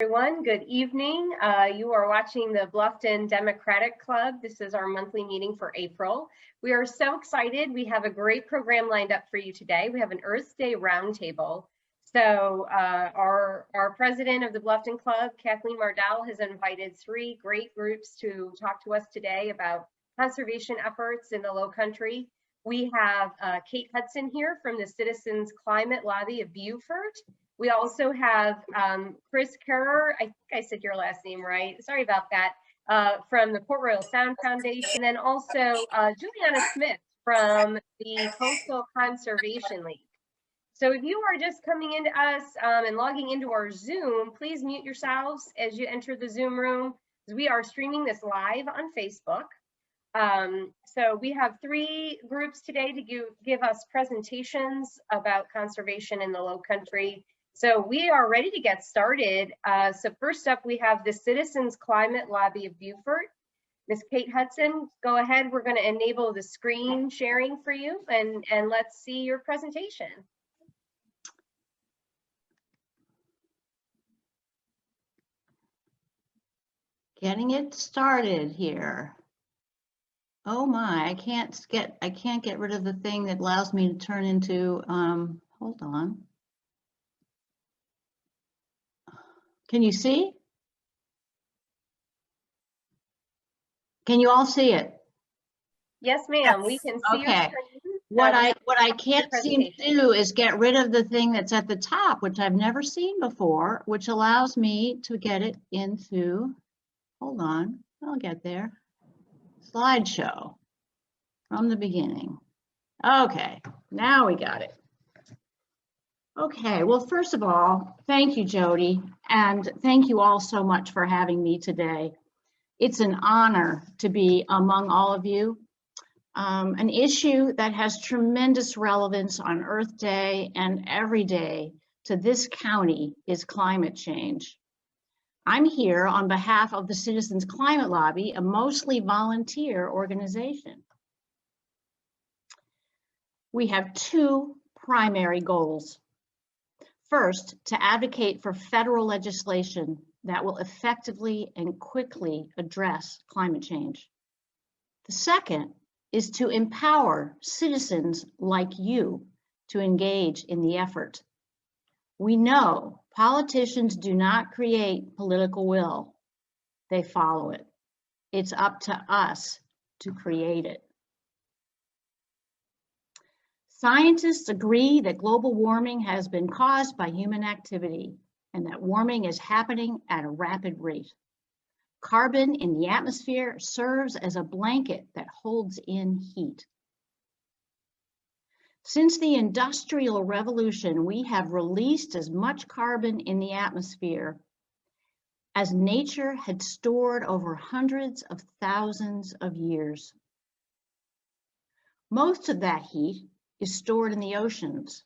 Everyone, good evening. You are watching the Bluffton Democratic Club. This is our monthly meeting for April. We are so excited. We have a great program lined up for you today. We have an Earth Day roundtable. So our president of the Bluffton Club, Kathleen Mardell, has invited 3 great groups to talk to us today about conservation efforts in the Lowcountry. We have Kate Hudson here from the Citizens Climate Lobby of Beaufort. We also have Chris Kerr, I think I said your last name right, sorry about that, from the Port Royal Sound Foundation, and also Juliana Smith from the Coastal Conservation League. So if you are just coming into us and logging into our Zoom, please mute yourselves as you enter the Zoom room. We are streaming this live on Facebook. So we have 3 groups today to give us presentations about conservation in the Lowcountry. So we are ready to get started. So first up, we have the Citizens Climate Lobby of Beaufort. Ms. Kate Hudson, go ahead. We're going to enable the screen sharing for you, and let's see your presentation. Getting it started here. Oh my, I can't get rid of the thing that allows me to turn into, hold on. Can you see? Can you all see it? Yes, ma'am. We can see your screen. What I can't seem to do is get rid of the thing that's at the top, which I've never seen before, which allows me to get it into, hold on, I'll get there. Slideshow from the beginning. Okay, now we got it. Okay, well, first of all, thank you, Jody, and thank you all so much for having me today. It's an honor to be among all of you. An issue that has tremendous relevance on Earth Day and every day to this county is climate change. I'm here on behalf of the Citizens Climate Lobby, a mostly volunteer organization. We have 2 primary goals. First, to advocate for federal legislation that will effectively and quickly address climate change. The second is to empower citizens like you to engage in the effort. We know politicians do not create political will, they follow it. It's up to us to create it. Scientists agree that global warming has been caused by human activity and that warming is happening at a rapid rate. Carbon in the atmosphere serves as a blanket that holds in heat. Since the Industrial Revolution, we have released as much carbon in the atmosphere as nature had stored over hundreds of thousands of years. Most of that heat is stored in the oceans,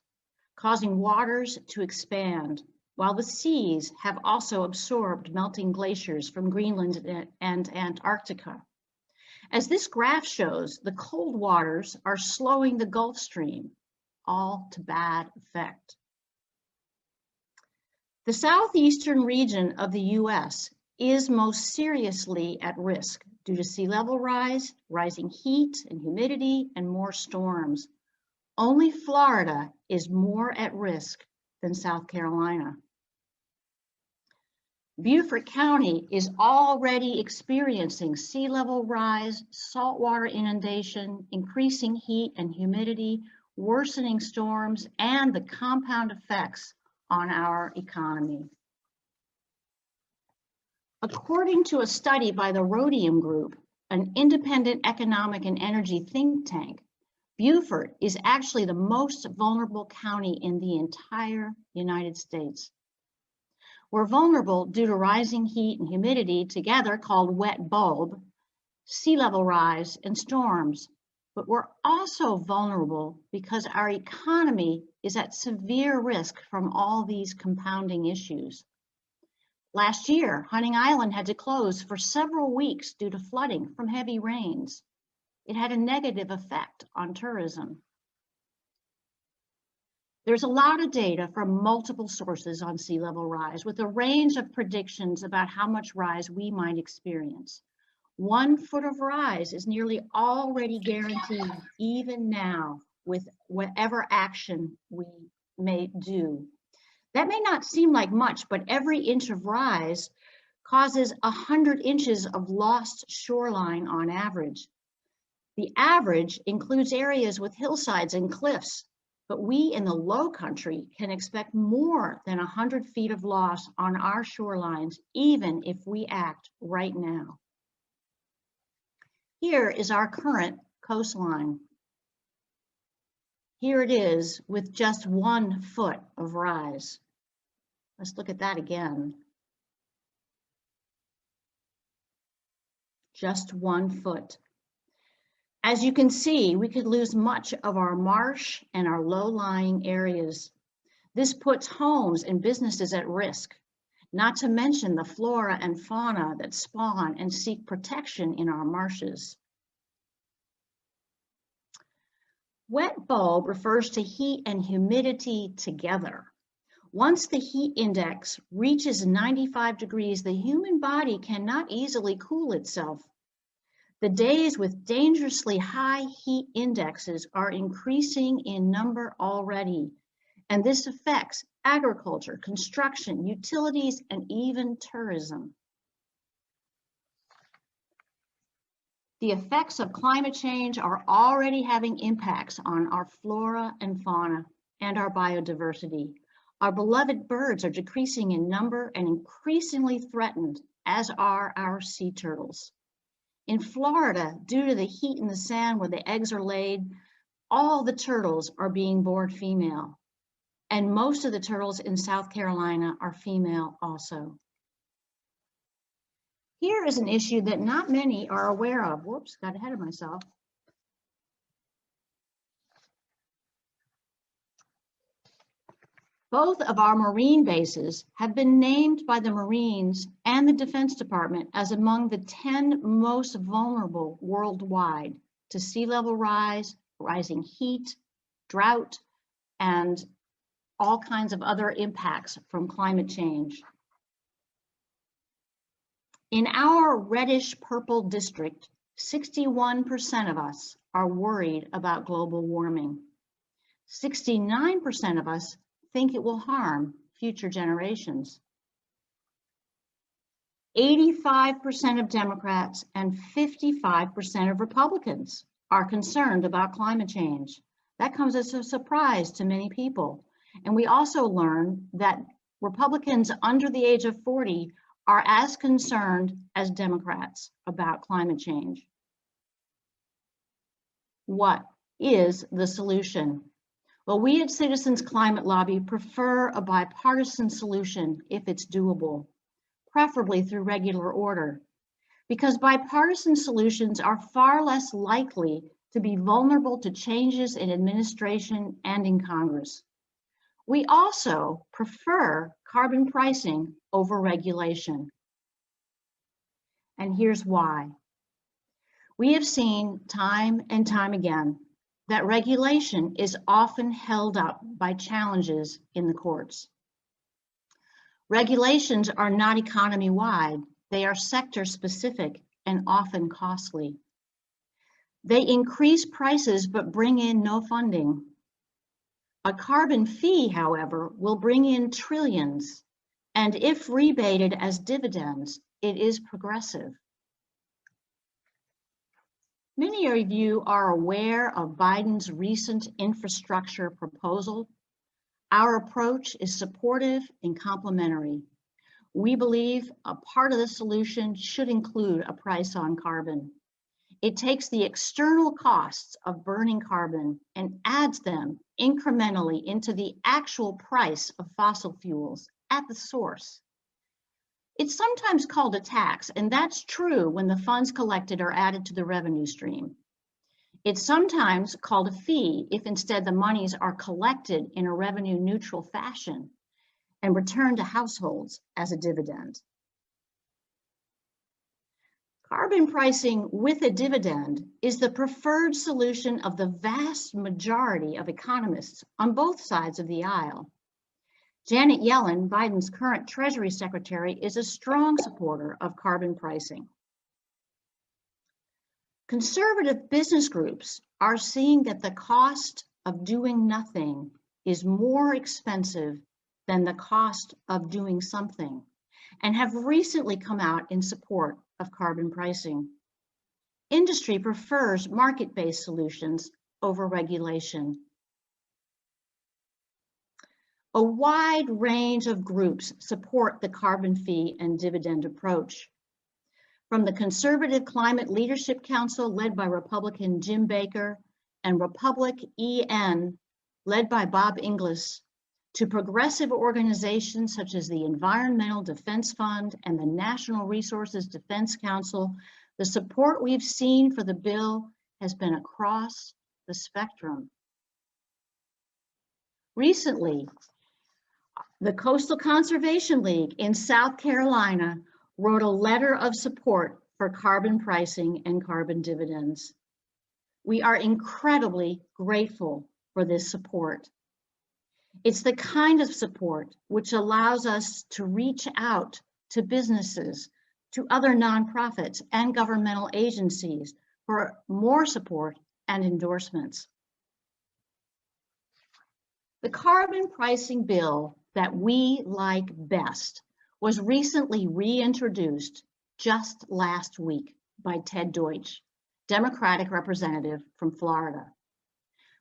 causing waters to expand, while the seas have also absorbed melting glaciers from Greenland and Antarctica. As this graph shows, the cold waters are slowing the Gulf Stream, all to bad effect. The southeastern region of the US is most seriously at risk due to sea level rise, rising heat and humidity, and more storms. Only Florida is more at risk than South Carolina. Beaufort County is already experiencing sea level rise, saltwater inundation, increasing heat and humidity, worsening storms, and the compound effects on our economy. According to a study by the Rhodium Group, an independent economic and energy think tank, Beaufort is actually the most vulnerable county in the entire United States. We're vulnerable due to rising heat and humidity, together called wet bulb, sea level rise, and storms. But we're also vulnerable because our economy is at severe risk from all these compounding issues. Last year, Hunting Island had to close for several weeks due to flooding from heavy rains. It had a negative effect on tourism. There's a lot of data from multiple sources on sea level rise with a range of predictions about how much rise we might experience. 1 foot of rise is nearly already guaranteed even now with whatever action we may do. That may not seem like much, but every inch of rise causes 100 inches of lost shoreline on average. The average includes areas with hillsides and cliffs, but we in the Lowcountry can expect more than 100 feet of loss on our shorelines, even if we act right now. Here is our current coastline. Here it is with just 1 foot of rise. Let's look at that again. Just 1 foot. As you can see, we could lose much of our marsh and our low-lying areas. This puts homes and businesses at risk, not to mention the flora and fauna that spawn and seek protection in our marshes. Wet bulb refers to heat and humidity together. Once the heat index reaches 95 degrees, the human body cannot easily cool itself. The days with dangerously high heat indexes are increasing in number already, and this affects agriculture, construction, utilities, and even tourism. The effects of climate change are already having impacts on our flora and fauna and our biodiversity. Our beloved birds are decreasing in number and increasingly threatened, as are our sea turtles. In Florida, due to the heat in the sand where the eggs are laid, all the turtles are being born female. And most of the turtles in South Carolina are female also. Here is an issue that not many are aware of. Whoops, got ahead of myself. Both of our Marine bases have been named by the Marines and the Defense Department as among the 10 most vulnerable worldwide to sea level rise, rising heat, drought, and all kinds of other impacts from climate change. In our reddish purple district, 61% of us are worried about global warming. 69% of us think it will harm future generations. 85% of Democrats and 55% of Republicans are concerned about climate change. That comes as a surprise to many people. And we also learn that Republicans under the age of 40 are as concerned as Democrats about climate change. What is the solution? Well, we at Citizens Climate Lobby prefer a bipartisan solution if it's doable, preferably through regular order, because bipartisan solutions are far less likely to be vulnerable to changes in administration and in Congress. We also prefer carbon pricing over regulation. And here's why. We have seen time and time again that regulation is often held up by challenges in the courts. Regulations are not economy-wide. They are sector-specific and often costly. They increase prices but bring in no funding. A carbon fee, however, will bring in trillions, and if rebated as dividends, it is progressive. Many of you are aware of Biden's recent infrastructure proposal. Our approach is supportive and complementary. We believe a part of the solution should include a price on carbon. It takes the external costs of burning carbon and adds them incrementally into the actual price of fossil fuels at the source. It's sometimes called a tax, and that's true when the funds collected are added to the revenue stream. It's sometimes called a fee if instead the monies are collected in a revenue neutral fashion and returned to households as a dividend. Carbon pricing with a dividend is the preferred solution of the vast majority of economists on both sides of the aisle. Janet Yellen, Biden's current Treasury Secretary, is a strong supporter of carbon pricing. Conservative business groups are seeing that the cost of doing nothing is more expensive than the cost of doing something, and have recently come out in support of carbon pricing. Industry prefers market-based solutions over regulation. A wide range of groups support the carbon fee and dividend approach. From the Conservative Climate Leadership Council, led by Republican Jim Baker, and Republic EN, led by Bob Inglis, to progressive organizations such as the Environmental Defense Fund and the National Resources Defense Council, the support we've seen for the bill has been across the spectrum. Recently, the Coastal Conservation League in South Carolina wrote a letter of support for carbon pricing and carbon dividends. We are incredibly grateful for this support. It's the kind of support which allows us to reach out to businesses, to other nonprofits and governmental agencies for more support and endorsements. The carbon pricing bill that we like best was recently reintroduced just last week by Ted Deutsch, Democratic representative from Florida.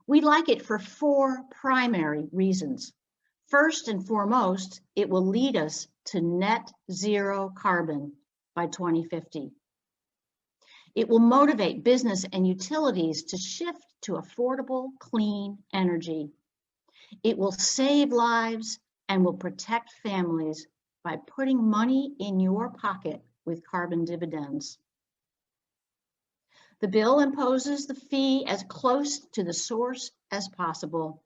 We like it for 4 primary reasons. First and foremost, it will lead us to net zero carbon by 2050. It will motivate business and utilities to shift to affordable, clean energy. It will save lives and will protect families by putting money in your pocket with carbon dividends. The bill imposes the fee as close to the source as possible.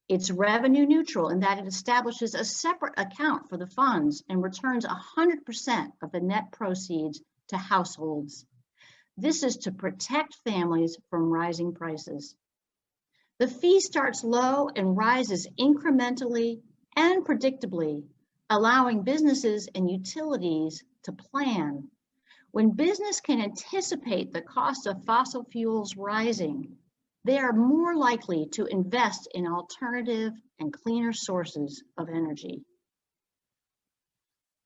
It's revenue neutral in that it establishes a separate account for the funds and returns 100% of the net proceeds to households. This is to protect families from rising prices. The fee starts low and rises incrementally and predictably, allowing businesses and utilities to plan. When business can anticipate the cost of fossil fuels rising, they are more likely to invest in alternative and cleaner sources of energy.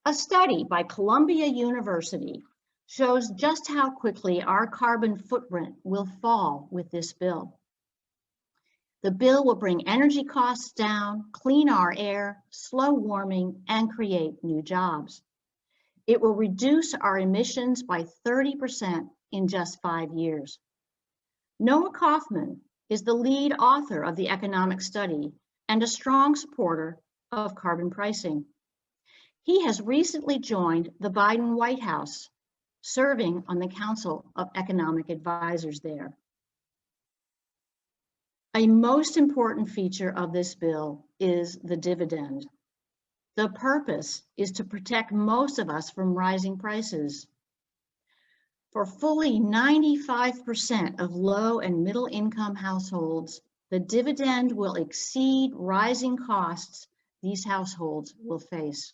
A study by Columbia University shows just how quickly our carbon footprint will fall with this bill. The bill will bring energy costs down, clean our air, slow warming, and create new jobs. It will reduce our emissions by 30% in just 5 years. Noah Kaufman is the lead author of the economic study and a strong supporter of carbon pricing. He has recently joined the Biden White House, serving on the Council of Economic Advisors there. A most important feature of this bill is the dividend. The purpose is to protect most of us from rising prices. For fully 95% of low and middle income households, the dividend will exceed rising costs these households will face.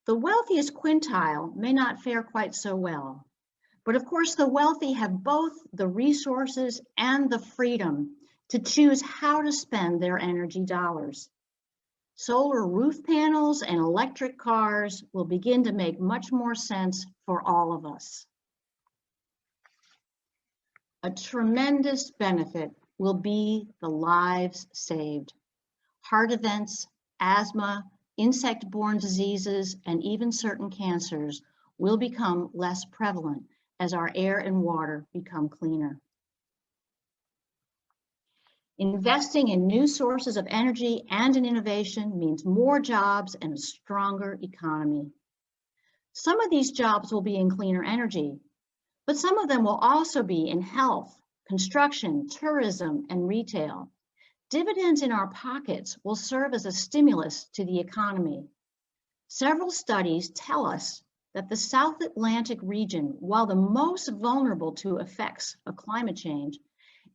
The wealthiest quintile may not fare quite so well, but of course the wealthy have both the resources and the freedom to choose how to spend their energy dollars. Solar roof panels and electric cars will begin to make much more sense for all of us. A tremendous benefit will be the lives saved. Heart events, asthma, insect-borne diseases, and even certain cancers will become less prevalent as our air and water become cleaner. Investing in new sources of energy and in innovation means more jobs and a stronger economy. Some of these jobs will be in cleaner energy, but some of them will also be in health, construction, tourism, and retail. Dividends in our pockets will serve as a stimulus to the economy. Several studies tell us that the South Atlantic region, while the most vulnerable to effects of climate change,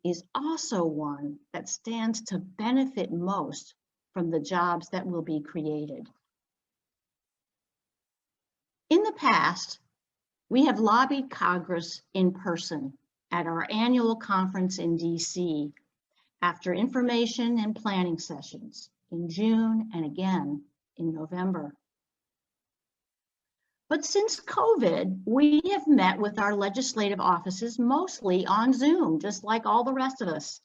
is also one that stands to benefit most from the jobs that will be created. In the past, we have lobbied Congress in person at our annual conference in DC after information and planning sessions in June and again in November. But since COVID, we have met with our legislative offices mostly on Zoom, just like all the rest of us.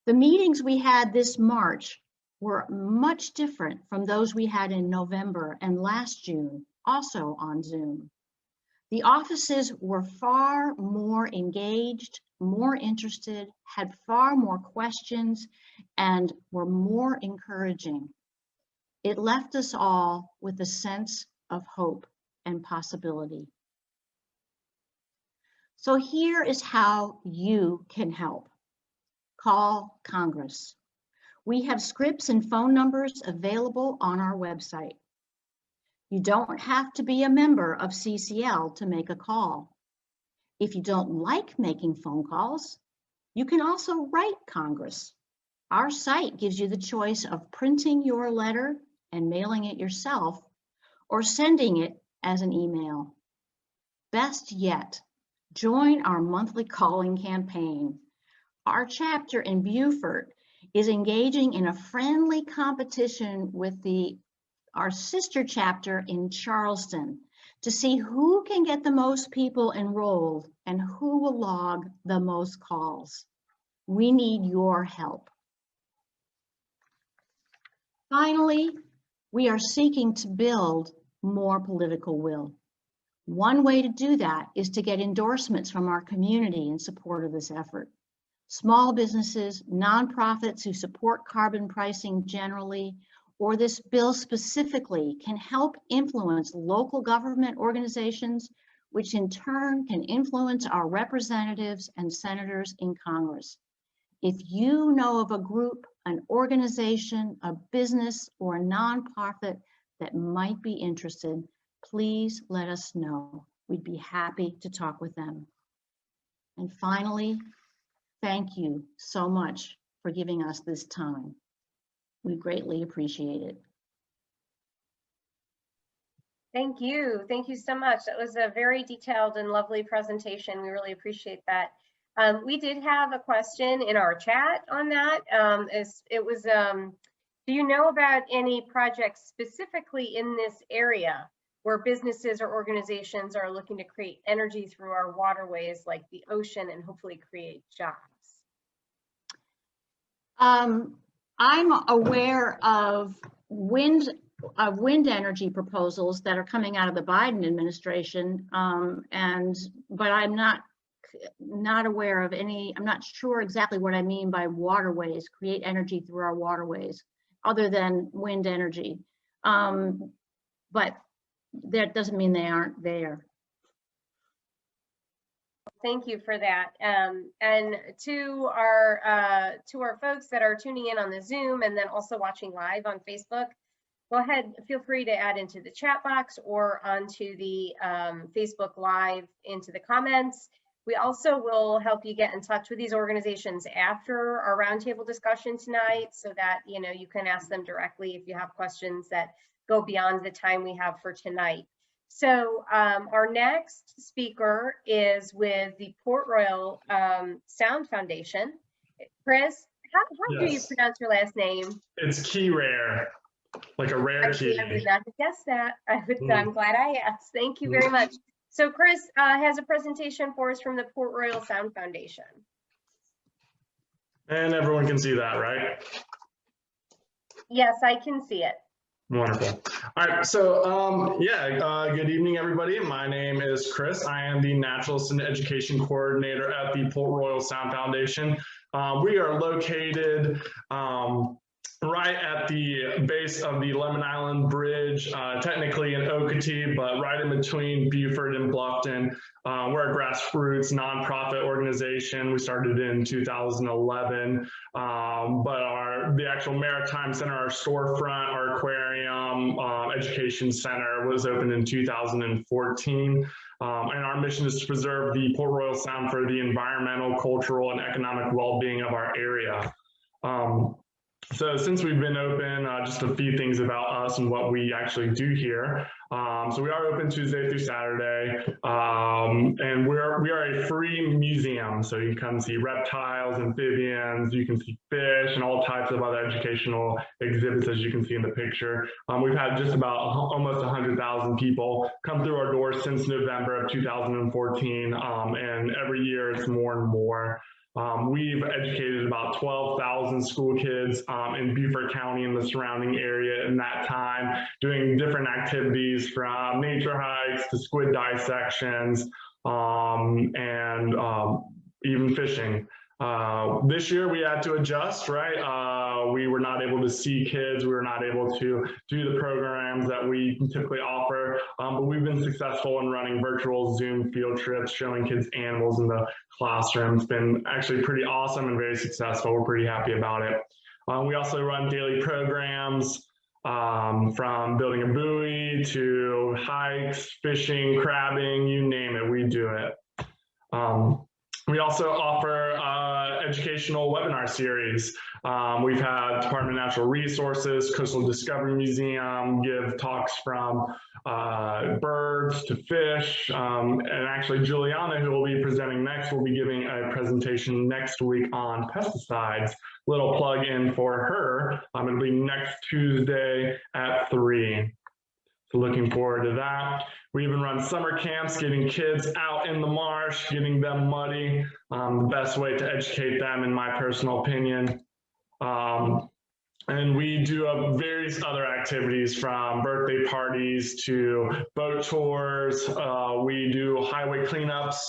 The meetings we had this March were much different from those we had in November and last June, also on Zoom. The offices were far more engaged, more interested, had far more questions, and were more encouraging. It left us all with a sense of hope and possibility. So here is how you can help. Call Congress. We have scripts and phone numbers available on our website. You don't have to be a member of CCL to make a call. If you don't like making phone calls, you can also write Congress. Our site gives you the choice of printing your letter and mailing it yourself, or sending it as an email. Best yet, join our monthly calling campaign. Our chapter in Beaufort is engaging in a friendly competition with our sister chapter in Charleston to see who can get the most people enrolled and who will log the most calls. We need your help. Finally, we are seeking to build more political will. One way to do that is to get endorsements from our community in support of this effort. Small businesses, nonprofits who support carbon pricing generally, or this bill specifically, can help influence local government organizations, which in turn can influence our representatives and senators in Congress. If you know of a group, an organization, a business, or a nonprofit that might be interested, please let us know. We'd be happy to talk with them. And finally, thank you so much for giving us this time. We greatly appreciate it. Thank you. Thank you so much. That was a very detailed and lovely presentation. We really appreciate that. We did have a question in our chat on that. Do you know about any projects specifically in this area where businesses or organizations are looking to create energy through our waterways like the ocean and hopefully create jobs? I'm aware of wind energy proposals that are coming out of the Biden administration, but I'm not aware of any. I'm not sure exactly what I mean by waterways, create energy through our waterways, other than wind energy. But that doesn't mean they aren't there. Thank you for that. And to our folks that are tuning in on the Zoom and then also watching live on Facebook, go ahead, feel free to add into the chat box or onto the Facebook Live into the comments. We also will help you get in touch with these organizations after our roundtable discussion tonight so that you can ask them directly if you have questions that go beyond the time we have for tonight. So our next speaker is with the Port Royal Sound Foundation. Chris, how do you pronounce your last name? It's key rare, like a rare key. I would not have guessed that. I'm glad I asked. Thank you very much. So Chris has a presentation for us from the Port Royal Sound Foundation. And everyone can see that, right? Yes, I can see it. Wonderful. All right, so good evening, everybody. My name is Chris. I am the Naturalist and Education Coordinator at the Port Royal Sound Foundation. We are located right at the base of the Lemon Island Bridge, technically in Okatee, but right in between Beaufort and Bluffton. We're a grassroots nonprofit organization. We started in 2011, but the actual Maritime Center, our storefront, our aquarium, education center was opened in 2014. And our mission is to preserve the Port Royal Sound for the environmental, cultural, and economic well-being of our area. So since we've been open, just a few things about us and what we actually do here. So we are open Tuesday through Saturday, and we are a free museum. So you can come see reptiles, amphibians, you can see fish, and all types of other educational exhibits, as you can see in the picture. We've had just about almost 100,000 people come through our doors since November of 2014, and every year it's more and more. We've educated about 12,000 school kids in Beaufort County and the surrounding area in that time, doing different activities from nature hikes to squid dissections and even fishing. This year we had to adjust, right? We were not able to see kids. We were not able to do the programs that we typically offer, but we've been successful in running virtual Zoom field trips, showing kids animals in the classroom. It's been actually pretty awesome and very successful. We're pretty happy about it. We also run daily programs from building a buoy to hikes, fishing, crabbing, you name it, we do it. We also offer educational webinar series. We've had Department of Natural Resources, Coastal Discovery Museum give talks from birds to fish. And actually Juliana, who will be presenting next, will be giving a presentation next week on pesticides. Little plug in for her. It'll be next Tuesday at 3. So looking forward to that. We even run summer camps, getting kids out in the marsh, getting them muddy. The best way to educate them, in my personal opinion. And we do various other activities from birthday parties to boat tours. We do highway cleanups.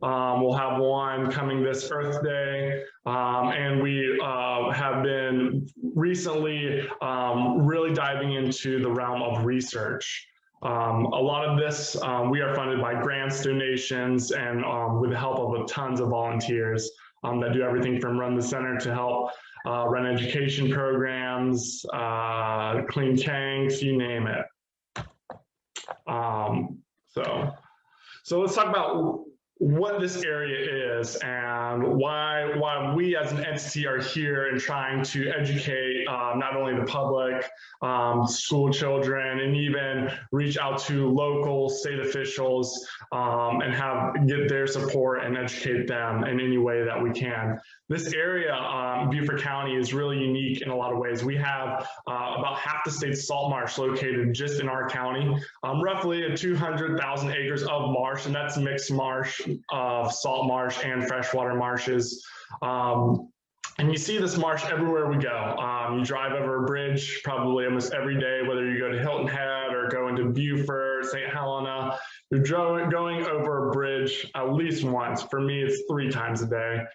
We'll have one coming this Earth Day. And we have been recently really diving into the realm of research. A lot of this, we are funded by grants, donations, and with the help of tons of volunteers that do everything from run the center to help run education programs, clean tanks, you name it. So let's talk about what this area is and why we as an entity are here and trying to educate not only the public, school children, and even reach out to local state officials and get their support and educate them in any way that we can. This area, Beaufort County, is really unique in a lot of ways. We have about half the state's salt marsh located just in our county, roughly 200,000 acres of marsh, and that's mixed marsh of salt marsh and freshwater marshes. And you see this marsh everywhere we go. You drive over a bridge probably almost every day, whether you go to Hilton Head or go into Beaufort, St. Helena, you're going over a bridge at least once. For me, it's 3 times a day.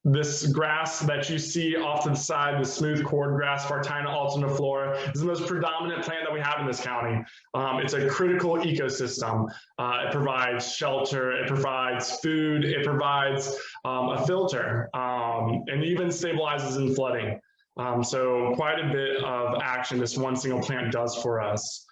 This grass that you see off to the side, the smooth cord grass, Spartina alterniflora, is the most predominant plant that we have in this county. It's a critical ecosystem. It provides shelter, it provides food, it provides a filter, and even stabilizes in flooding. So quite a bit of action this one single plant does for us.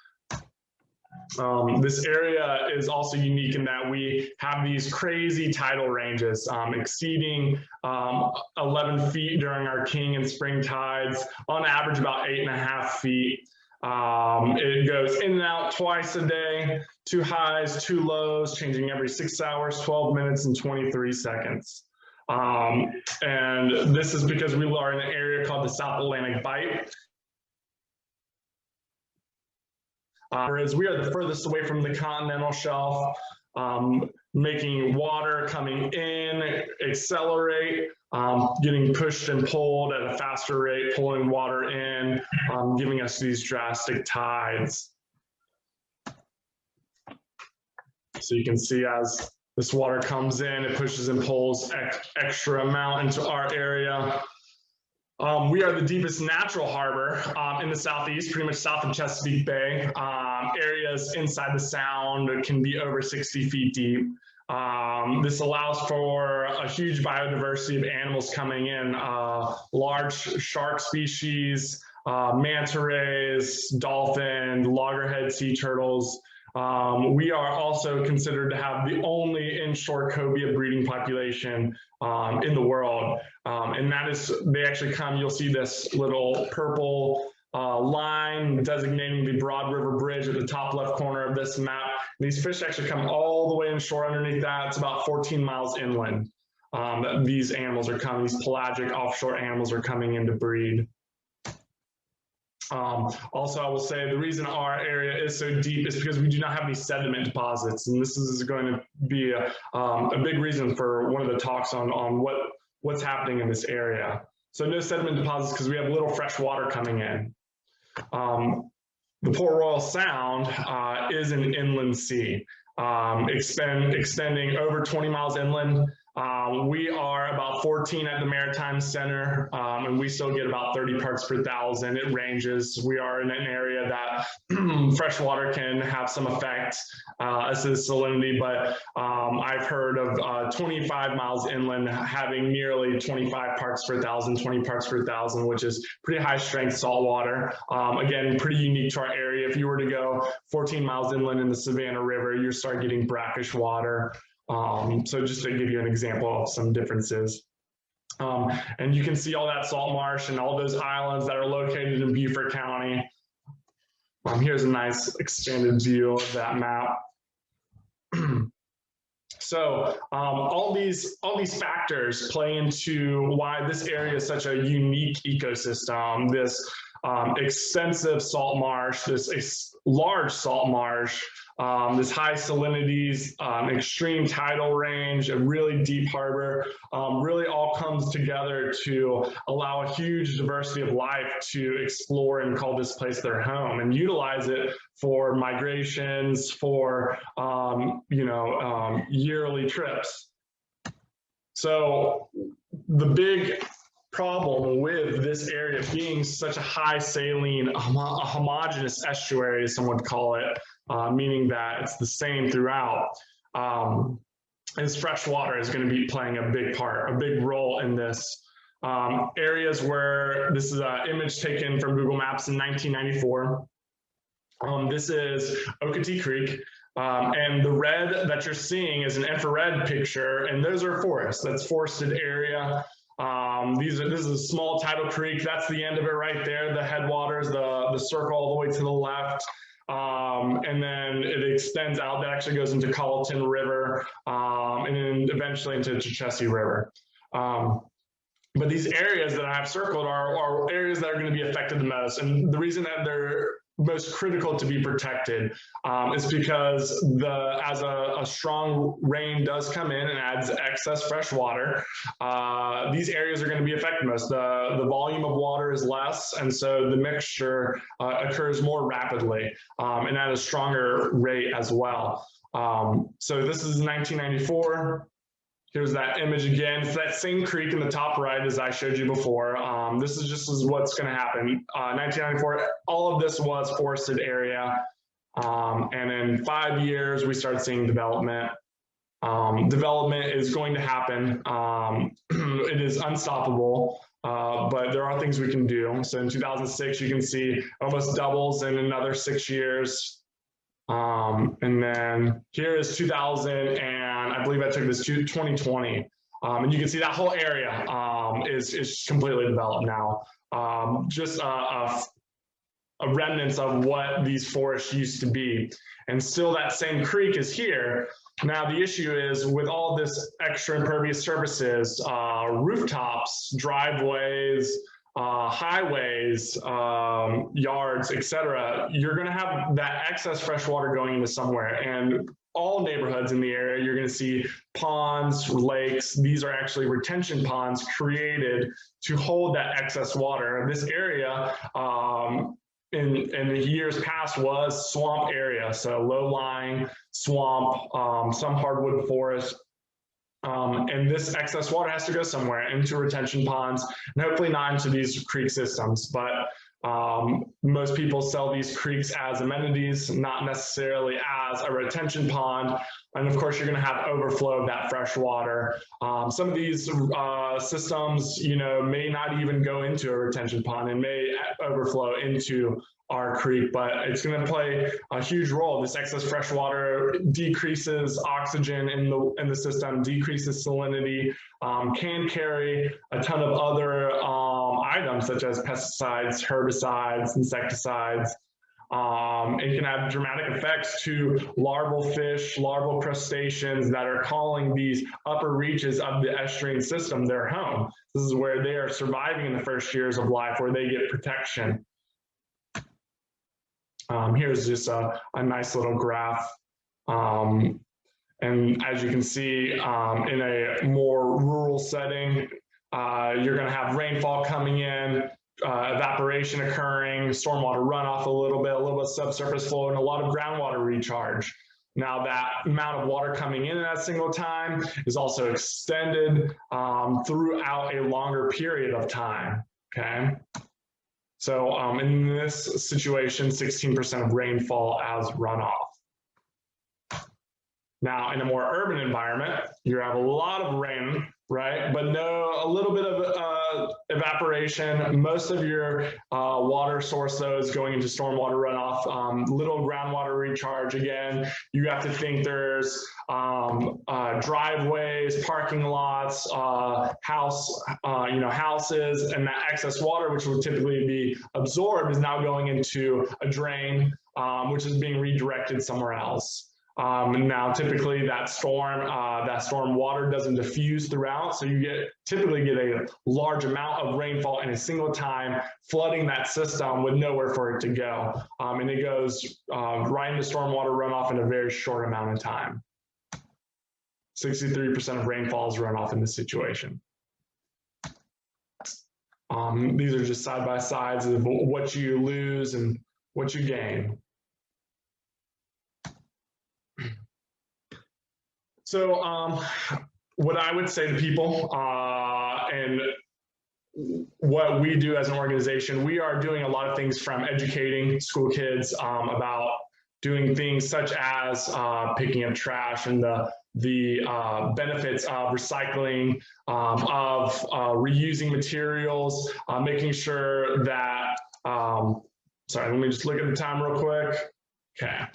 This area is also unique in that we have these crazy tidal ranges exceeding 11 feet during our king and spring tides, on average about 8.5 feet. It goes in and out twice a day, 2 highs, 2 lows, changing every 6 hours, 12 minutes, and 23 seconds. And this is because we are in an area called the South Atlantic Bight. Whereas we are the furthest away from the continental shelf, making water coming in accelerate, getting pushed and pulled at a faster rate, pulling water in, giving us these drastic tides. So you can see as this water comes in, it pushes and pulls extra amount into our area. We are the deepest natural harbor in the southeast, pretty much south of Chesapeake Bay. Areas inside the sound can be over 60 feet deep. This allows for a huge biodiversity of animals coming in, large shark species, manta rays, dolphin, loggerhead sea turtles. We are also considered to have the only inshore cobia breeding population in the world. And that is, they actually come, you'll see this little purple line designating the Broad River Bridge at the top left corner of this map. These fish actually come all the way inshore underneath that. It's about 14 miles inland. These animals are coming, these pelagic offshore animals are coming in to breed. Also, I will say the reason our area is so deep is because we do not have any sediment deposits, and this is going to be a big reason for one of the talks on what's happening in this area. So no sediment deposits because we have little fresh water coming in. The Port Royal Sound is an inland sea, extending over 20 miles inland. We are about 14 at the Maritime Center, and we still get about 30 parts per thousand. It ranges. We are in an area that fresh water can have some effect as to the salinity, but I've heard of 25 miles inland having nearly 25 parts per thousand, 20 parts per thousand, which is pretty high strength salt water. Again, pretty unique to our area. If you were to go 14 miles inland in the Savannah River, you start getting brackish water. So just to give you an example of some differences. And you can see all that salt marsh and all those islands that are located in Beaufort County. Here's a nice expanded view of that map. So all these factors play into why this area is such a unique ecosystem. This extensive salt marsh, this large salt marsh, this high salinities, extreme tidal range, a really deep harbor, really all comes together to allow a huge diversity of life to explore and call this place their home and utilize it for migrations, for yearly trips. So the big problem with this area being such a high saline, a homogeneous estuary, as some would call it, meaning that it's the same throughout, is fresh water is going to be playing a big role in this. Areas where this is an image taken from Google Maps in 1994. This is Okatee Creek. And the red that you're seeing is an infrared picture, and those are forests. That's forested area. This is a small tidal creek. That's the end of it right there. The headwaters, the circle all the way to the left. And then it extends out. That actually goes into Colleton River, and then eventually into Chessie River. But these areas that I have circled are areas that are going to be affected the most. And the reason that they're most critical to be protected is because as a strong rain does come in and adds excess fresh water, these areas are going to be affected most. The volume of water is less, and so the mixture occurs more rapidly and at a stronger rate as well. So this is 1994. Here's that image again. It's that same creek in the top right as I showed you before. This is just what's going to happen. 1994, all of this was forested area. And in 5 years, we start seeing development. Development is going to happen. It is unstoppable, but there are things we can do. So in 2006, you can see almost doubles in another 6 years. And then here is 2000, and I believe I took this to 2020. And you can see that whole area is completely developed now. Just a remnants of what these forests used to be. And still that same creek is here. Now the issue is with all this extra impervious surfaces, rooftops, driveways, highways, yards, etc., you're going to have that excess fresh water going into somewhere. And all neighborhoods in the area, you're going to see ponds, lakes. These are actually retention ponds created to hold that excess water. This area in the years past was swamp area, so low-lying swamp, some hardwood forest. And this excess water has to go somewhere, into retention ponds, and hopefully not into these creek systems. But most people sell these creeks as amenities, not necessarily as a retention pond. And of course, you're going to have overflow of that fresh water. Some of these systems, may not even go into a retention pond and may overflow into our creek, but it's going to play a huge role. This excess fresh water decreases oxygen in the system, decreases salinity, can carry a ton of other items such as pesticides, herbicides, insecticides. It can have dramatic effects to larval fish, larval crustaceans that are calling these upper reaches of the estuarine system their home. This is where they are surviving in the first years of life, where they get protection. Here's just a nice little graph. And as you can see, in a more rural setting, you're going to have rainfall coming in, evaporation occurring, stormwater runoff a little bit of subsurface flow, and a lot of groundwater recharge. Now that amount of water coming in at a single time is also extended throughout a longer period of time, okay? So in this situation, 16% of rainfall as runoff. Now, in a more urban environment, you have a lot of rain, right? But a little bit of evaporation. Most of your water source, though, is going into stormwater runoff, little groundwater recharge. Again, you have to think there's driveways, parking lots, houses, and that excess water, which would typically be absorbed, is now going into a drain, which is being redirected somewhere else. And now typically that storm water doesn't diffuse throughout, so you typically get a large amount of rainfall in a single time, flooding that system with nowhere for it to go. And it goes right into stormwater runoff in a very short amount of time. 63% of rainfall is runoff in this situation. These are just side-by-sides of what you lose and what you gain. So what I would say to people and what we do as an organization, we are doing a lot of things from educating school kids about doing things such as picking up trash and the benefits of recycling, of reusing materials, making sure that, sorry, let me just look at the time real quick. Okay.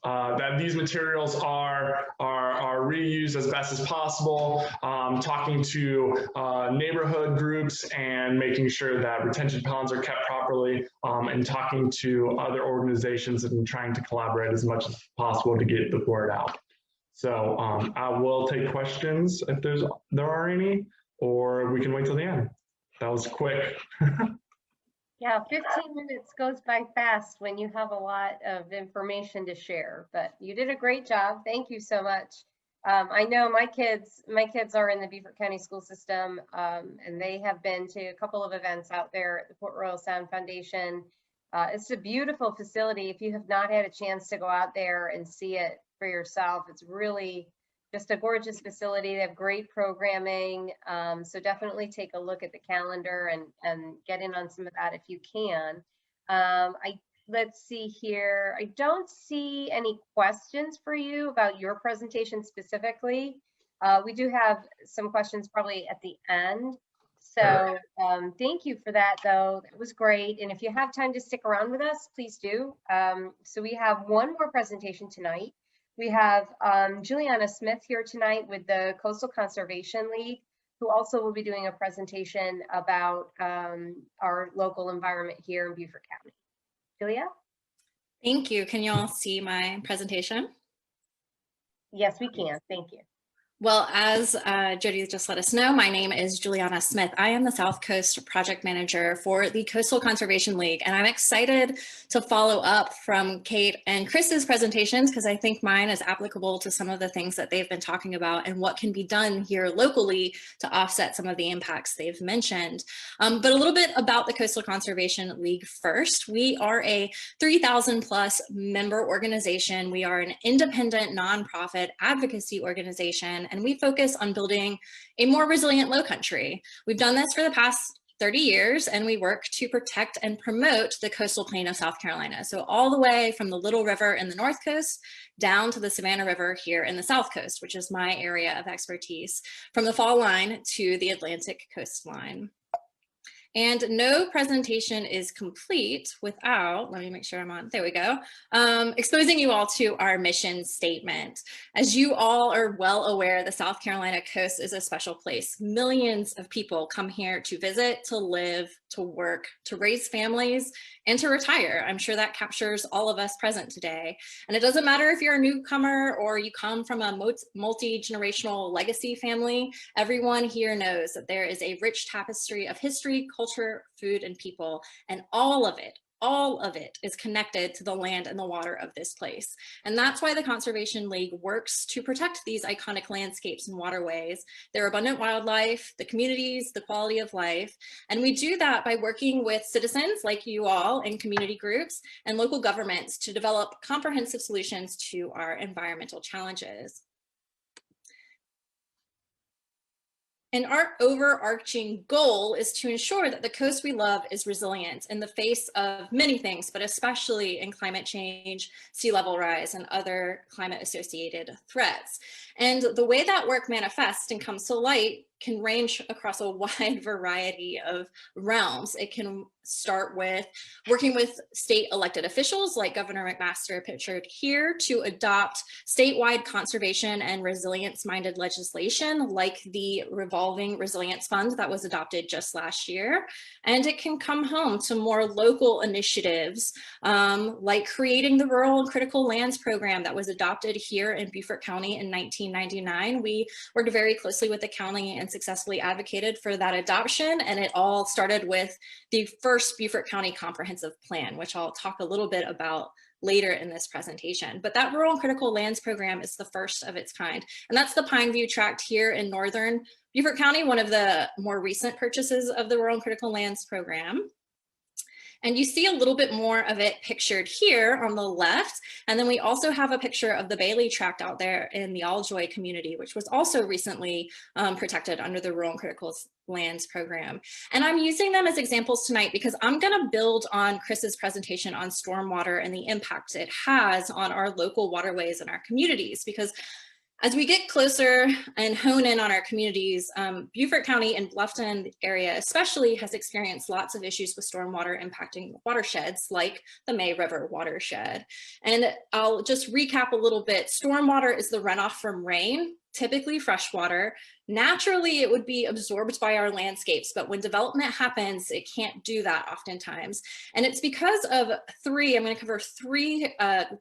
That these materials are reused as best as possible, talking to neighborhood groups and making sure that retention ponds are kept properly, and talking to other organizations and trying to collaborate as much as possible to get the word out. So I will take questions if there are any, or we can wait till the end. That was quick. Yeah, 15 minutes goes by fast when you have a lot of information to share, but you did a great job. Thank you so much. I know my kids are in the Beaufort County school system, and they have been to a couple of events out there at the Port Royal Sound Foundation. It's a beautiful facility. If you have not had a chance to go out there and see it for yourself, it's really just a gorgeous facility. They have great programming. So definitely take a look at the calendar and get in on some of that if you can. Let's see here. I don't see any questions for you about your presentation specifically. We do have some questions probably at the end. So thank you for that, though. That was great. And if you have time to stick around with us, please do. So we have one more presentation tonight. We have Juliana Smith here tonight with the Coastal Conservation League, who also will be doing a presentation about our local environment here in Beaufort County. Julia? Thank you. Can you all see my presentation? Yes, we can. Thank you. Well, as Jody just let us know, my name is Juliana Smith. I am the South Coast Project Manager for the Coastal Conservation League, and I'm excited to follow up from Kate and Chris's presentations because I think mine is applicable to some of the things that they've been talking about and what can be done here locally to offset some of the impacts they've mentioned. But a little bit about the Coastal Conservation League first. We are a 3,000 plus member organization. We are an independent nonprofit advocacy organization, and we focus on building a more resilient Lowcountry. We've done this for the past 30 years, and we work to protect and promote the coastal plain of South Carolina. So all the way from the Little River in the North Coast down to the Savannah River here in the South Coast, which is my area of expertise, from the fall line to the Atlantic coastline. And no presentation is complete without, let me make sure I'm on, there we go, exposing you all to our mission statement. As you all are well aware, the South Carolina coast is a special place. Millions of people come here to visit, to live, to work, to raise families, and to retire. I'm sure that captures all of us present today. And it doesn't matter if you're a newcomer or you come from a multi-generational legacy family, everyone here knows that there is a rich tapestry of history, culture, food, and people, and all of it is connected to the land and the water of this place. And that's why the Conservation League works to protect these iconic landscapes and waterways, their abundant wildlife, the communities, the quality of life. And we do that by working with citizens like you all and community groups and local governments to develop comprehensive solutions to our environmental challenges. And our overarching goal is to ensure that the coast we love is resilient in the face of many things, but especially in climate change, sea level rise, and other climate associated threats. And the way that work manifests and comes to light can range across a wide variety of realms. It can start with working with state elected officials like Governor McMaster pictured here to adopt statewide conservation and resilience-minded legislation like the Revolving Resilience Fund that was adopted just last year. And it can come home to more local initiatives like creating the Rural and Critical Lands Program that was adopted here in Beaufort County in 1999. We worked very closely with the county and successfully advocated for that adoption, and it all started with the first Beaufort County Comprehensive Plan, which I'll talk a little bit about later in this presentation. But that Rural and Critical Lands Program is the first of its kind, and that's the Pine View Tract here in northern Beaufort County, one of the more recent purchases of the Rural and Critical Lands Program. And you see a little bit more of it pictured here on the left. And then we also have a picture of the Bailey Tract out there in the Alljoy community, which was also recently protected under the Rural and Critical Lands Program. And I'm using them as examples tonight because I'm going to build on Chris's presentation on stormwater and the impact it has on our local waterways and our communities, because as we get closer and hone in on our communities, Beaufort County and Bluffton area especially has experienced lots of issues with stormwater impacting watersheds like the May River watershed. And I'll just recap a little bit. Stormwater is the runoff from rain, typically fresh water. Naturally, it would be absorbed by our landscapes, but when development happens, it can't do that oftentimes. And it's because of I'm going to cover three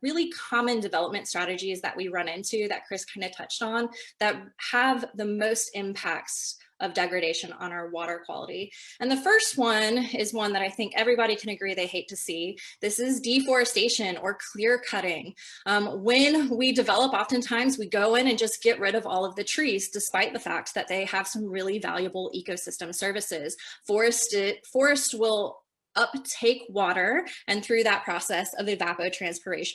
really common development strategies that we run into that Chris kind of touched on that have the most impacts of degradation on our water quality. And the first one is one that I think everybody can agree they hate to see. This is deforestation or clear cutting. When we develop, oftentimes we go in and just get rid of all of the trees, despite the fact that they have some really valuable ecosystem services. Forest will uptake water, and through that process of evapotranspiration,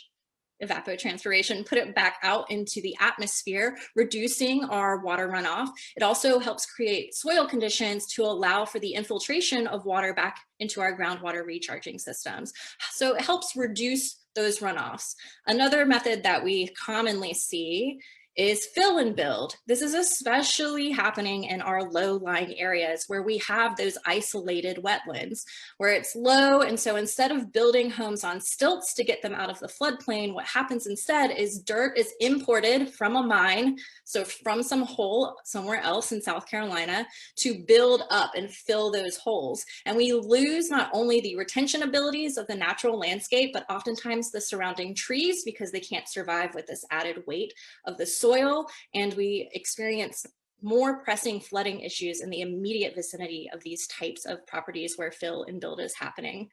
put it back out into the atmosphere, reducing our water runoff. It also helps create soil conditions to allow for the infiltration of water back into our groundwater recharging systems. So it helps reduce those runoffs. Another method that we commonly see is fill and build. This is especially happening in our low-lying areas where we have those isolated wetlands where it's low. And so instead of building homes on stilts to get them out of the floodplain, what happens instead is dirt is imported from a mine, so from some hole somewhere else in South Carolina, to build up and fill those holes. And we lose not only the retention abilities of the natural landscape, but oftentimes the surrounding trees because they can't survive with this added weight of the soil, and we experience more pressing flooding issues in the immediate vicinity of these types of properties where fill and build is happening.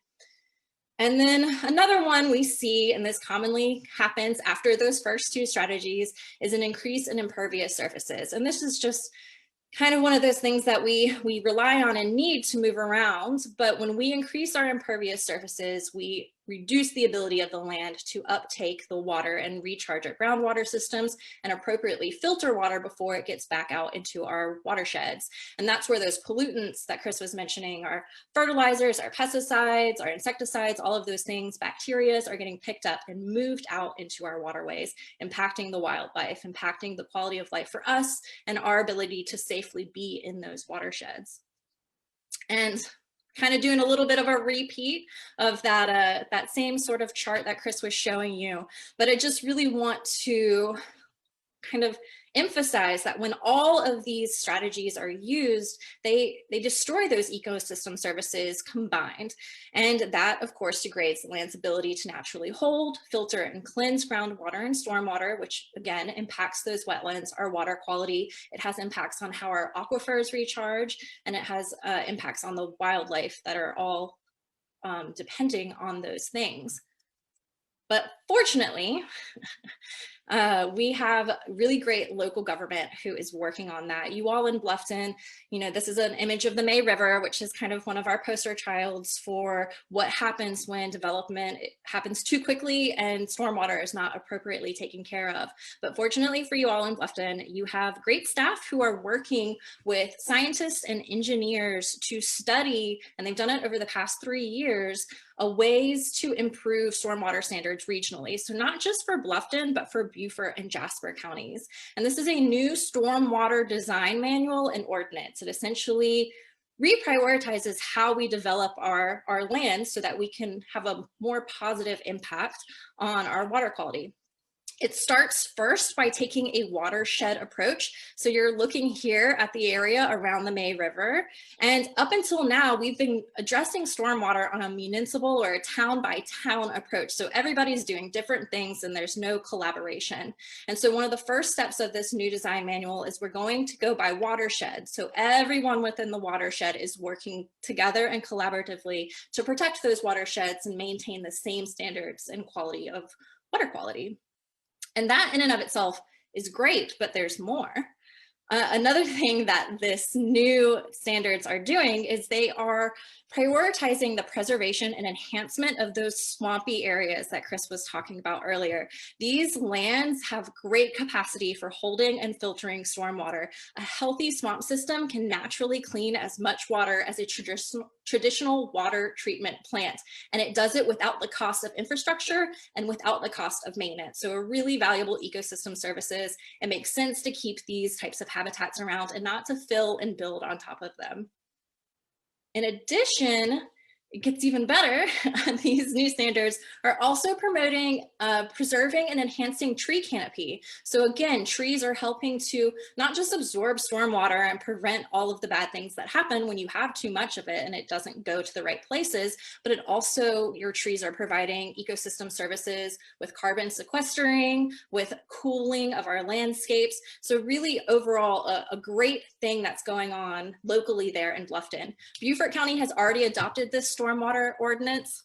And then another one we see, and this commonly happens after those first two strategies, is an increase in impervious surfaces. And this is just kind of one of those things that we rely on and need to move around. But when we increase our impervious surfaces, we reduce the ability of the land to uptake the water and recharge our groundwater systems and appropriately filter water before it gets back out into our watersheds. And that's where those pollutants that Chris was mentioning, our fertilizers, our pesticides, our insecticides, all of those things, bacteria are getting picked up and moved out into our waterways, impacting the wildlife, impacting the quality of life for us and our ability to safely be in those watersheds. And kind of doing a little bit of a repeat of that, that same sort of chart that Chris was showing you, but I just really want to kind of emphasize that when all of these strategies are used, they destroy those ecosystem services combined. And that, of course, degrades the land's ability to naturally hold, filter, and cleanse groundwater and stormwater, which again impacts those wetlands, our water quality. It has impacts on how our aquifers recharge, and it has impacts on the wildlife that are all depending on those things. But fortunately, we have really great local government who is working on that. You all in Bluffton, you know, this is an image of the May River, which is kind of one of our poster childs for what happens when development happens too quickly and stormwater is not appropriately taken care of. But fortunately for you all in Bluffton, you have great staff who are working with scientists and engineers to study, and they've done it over the past 3 years, ways to improve stormwater standards regionally. So not just for Bluffton, but for Beaufort and Jasper counties. And this is a new stormwater design manual and ordinance. It essentially reprioritizes how we develop our land so that we can have a more positive impact on our water quality. It starts first by taking a watershed approach. So you're looking here at the area around the May River. And up until now, we've been addressing stormwater on a municipal or a town by town approach. So everybody's doing different things and there's no collaboration. And so one of the first steps of this new design manual is we're going to go by watershed. So everyone within the watershed is working together and collaboratively to protect those watersheds and maintain the same standards and quality of water quality. And that in and of itself is great, but there's more. Another thing that this new standards are doing is they are prioritizing the preservation and enhancement of those swampy areas that Chris was talking about earlier. These lands have great capacity for holding and filtering stormwater. A healthy swamp system can naturally clean as much water as a traditional water treatment plant, and it does it without the cost of infrastructure and without the cost of maintenance. So a really valuable ecosystem services. It makes sense to keep these types of habitats around and not to fill and build on top of them. In addition, it gets even better. These new standards are also promoting preserving and enhancing tree canopy. So again, trees are helping to not just absorb stormwater and prevent all of the bad things that happen when you have too much of it and it doesn't go to the right places, but it also, your trees are providing ecosystem services with carbon sequestering, with cooling of our landscapes. So really overall, a great thing that's going on locally there in Bluffton. Beaufort County has already adopted this stormwater ordinance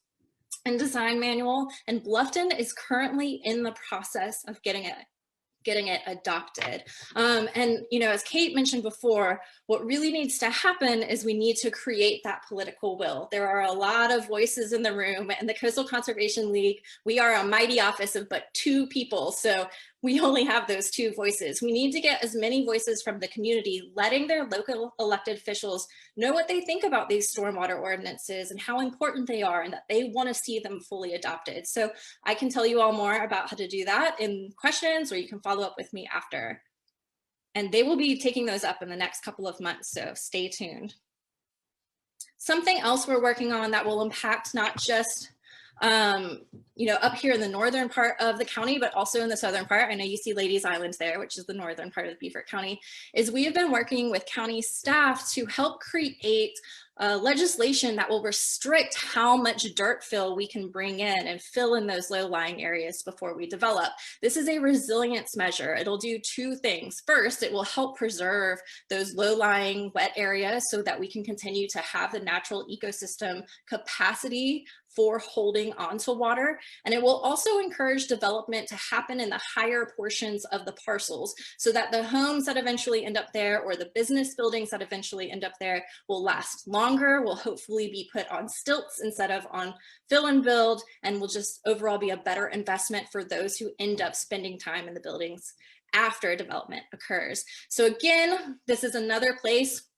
and design manual, and Bluffton is currently in the process of getting it adopted. And you know, as Kate mentioned before, what really needs to happen is we need to create that political will. There are a lot of voices in the room, and the Coastal Conservation League, we are a mighty office of but 2 people. So we only have those 2 voices. We need to get as many voices from the community, letting their local elected officials know what they think about these stormwater ordinances and how important they are and that they want to see them fully adopted. So I can tell you all more about how to do that in questions, or you can follow up with me after. And they will be taking those up in the next couple of months, so stay tuned. Something else we're working on that will impact not just you know, up here in the northern part of the county, but also in the southern part. I know you see Ladies Island there, which is the northern part of Beaufort County, is we have been working with county staff to help create legislation that will restrict how much dirt fill we can bring in and fill in those low-lying areas before we develop. This is a resilience measure. It'll do two things. First, it will help preserve those low-lying wet areas so that we can continue to have the natural ecosystem capacity for holding onto water. And it will also encourage development to happen in the higher portions of the parcels so that the homes that eventually end up there or the business buildings that eventually end up there will last longer, will hopefully be put on stilts instead of on fill and build, and will just overall be a better investment for those who end up spending time in the buildings after development occurs. So again, this is another place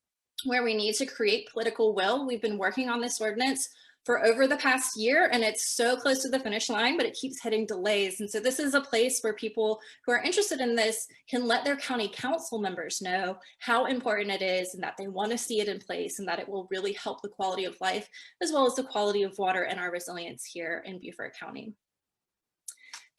where we need to create political will. We've been working on this ordinance for over the past year, and it's so close to the finish line, but it keeps hitting delays. And so this is a place where people who are interested in this can let their county council members know how important it is and that they want to see it in place and that it will really help the quality of life as well as the quality of water and our resilience here in Beaufort County.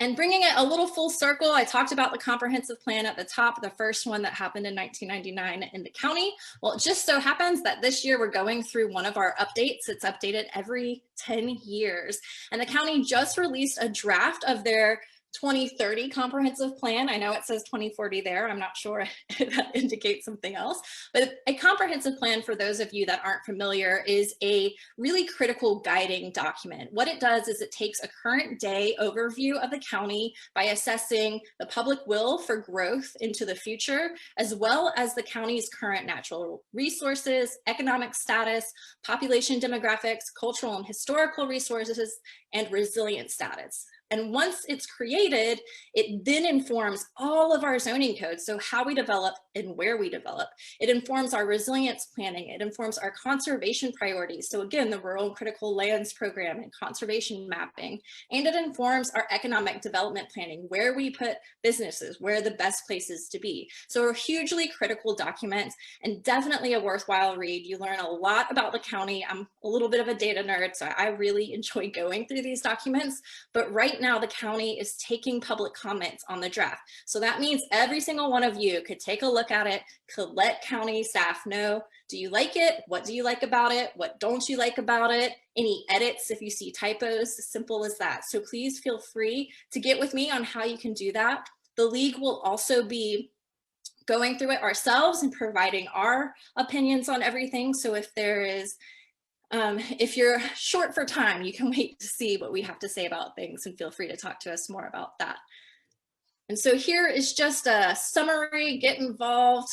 And bringing it a little full circle, I talked about the comprehensive plan at the top, the first one that happened in 1999 in the county. Well, it just so happens that this year we're going through one of our updates. It's updated every 10 years. And the county just released a draft of their 2030 comprehensive plan. I know it says 2040 there. I'm not sure if that indicates something else, but a comprehensive plan, for those of you that aren't familiar, is a really critical guiding document. What it does is it takes a current day overview of the county by assessing the public will for growth into the future, as well as the county's current natural resources, economic status, population demographics, cultural and historical resources, and resilient status. And once it's created, it then informs all of our zoning codes. So how we develop and where we develop. It informs our resilience planning. It informs our conservation priorities. So again, the Rural and Critical Lands Program and conservation mapping. And it informs our economic development planning, where we put businesses, where are the best places to be. So a hugely critical document and definitely a worthwhile read. You learn a lot about the county. I'm a little bit of a data nerd, so I really enjoy going through these documents. But right now, the county is taking public comments on the draft. So that means every single one of you could take a look at it, could let county staff know, do you like it? What do you like about it? What don't you like about it? Any edits if you see typos, simple as that. So please feel free to get with me on how you can do that. The league will also be going through it ourselves and providing our opinions on everything. So if there is if you're short for time, you can wait to see what we have to say about things and feel free to talk to us more about that. And so here is just a summary, get involved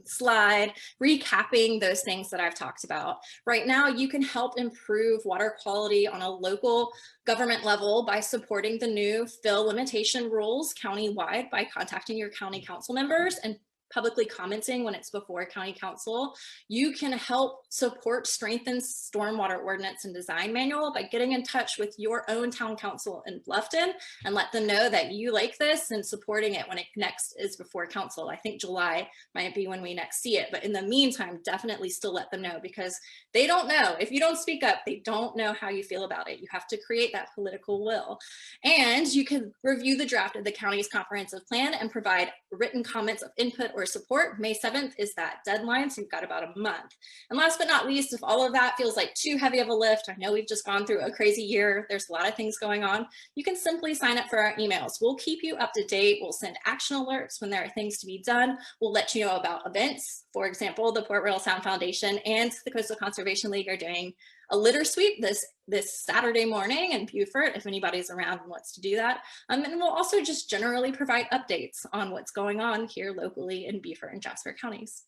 slide, recapping those things that I've talked about. Right now, you can help improve water quality on a local government level by supporting the new fill limitation rules countywide by contacting your county council members and publicly commenting when it's before county council. You can help support strengthen stormwater ordinance and design manual by getting in touch with your own town council in Bluffton and let them know that you like this and supporting it when it next is before council. I think July might be when we next see it, but in the meantime, definitely still let them know because they don't know. If you don't speak up, they don't know how you feel about it. You have to create that political will. And you can review the draft of the county's comprehensive plan and provide written comments of input or support. May 7th is that deadline, so you've got about a month. And last but not least, if all of that feels like too heavy of a lift, I know we've just gone through a crazy year, there's a lot of things going on, you can simply sign up for our emails. We'll keep you up to date. We'll send action alerts when there are things to be done. We'll let you know about events. For example, the Port Royal Sound Foundation and the Coastal Conservation League are doing a litter sweep this Saturday morning in Beaufort, if anybody's around and wants to do that. And we'll also just generally provide updates on what's going on here locally in Beaufort and Jasper counties.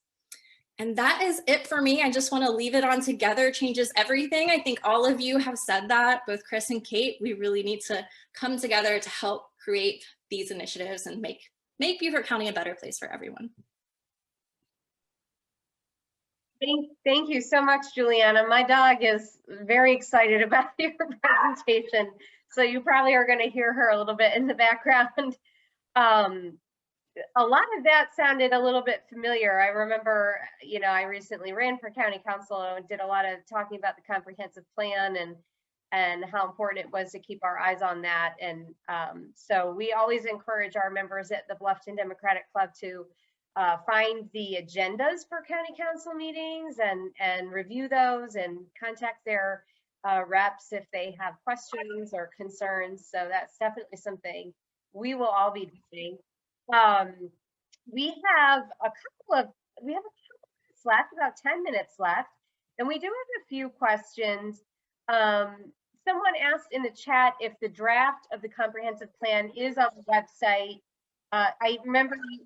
And that is it for me. I just want to leave it on together changes everything. I think all of you have said that, both Chris and Kate. We really need to come together to help create these initiatives and make Beaufort County a better place for everyone. Thank you so much, Juliana. My dog is very excited about your presentation, so you probably are going to hear her a little bit in the background. A lot of that sounded a little bit familiar. I remember, you know, I recently ran for county council and did a lot of talking about the comprehensive plan and how important it was to keep our eyes on that. And so we always encourage our members at the Bluffton Democratic Club to find the agendas for county council meetings and review those and contact their reps if they have questions or concerns. So that's definitely something we will all be doing. We have a couple of minutes left, about 10 minutes left, and we do have a few questions. Someone asked in the chat if the draft of the comprehensive plan is on the website. I remember you,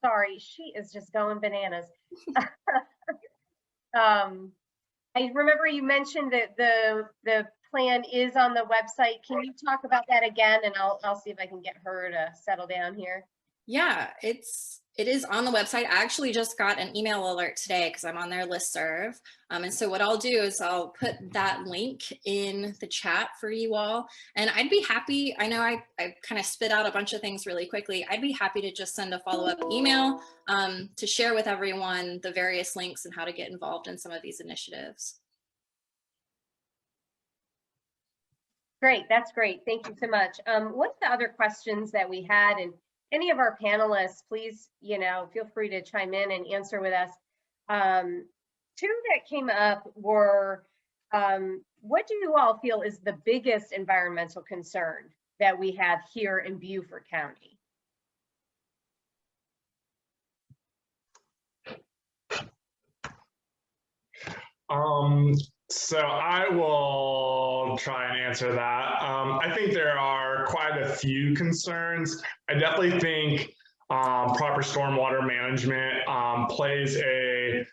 sorry, she is just going bananas. I remember you mentioned that the plan is on the website. Can you talk about that again? And I'll see if I can get her to settle down here. Yeah, it is on the website. I actually just got an email alert today because I'm on their listserv. And so what I'll do is I'll put that link in the chat for you all. And I'd be happy, I know I kind of spit out a bunch of things really quickly. I'd be happy to just send a follow-up email to share with everyone the various links and how to get involved in some of these initiatives. Great, that's great. Thank you so much. One of the other questions that we had, and any of our panelists, please, feel free to chime in and answer with us. Two that came up were, what do you all feel is the biggest environmental concern that we have here in Beaufort County? So I will try and answer that. I think there are quite a few concerns. I definitely think proper stormwater management plays a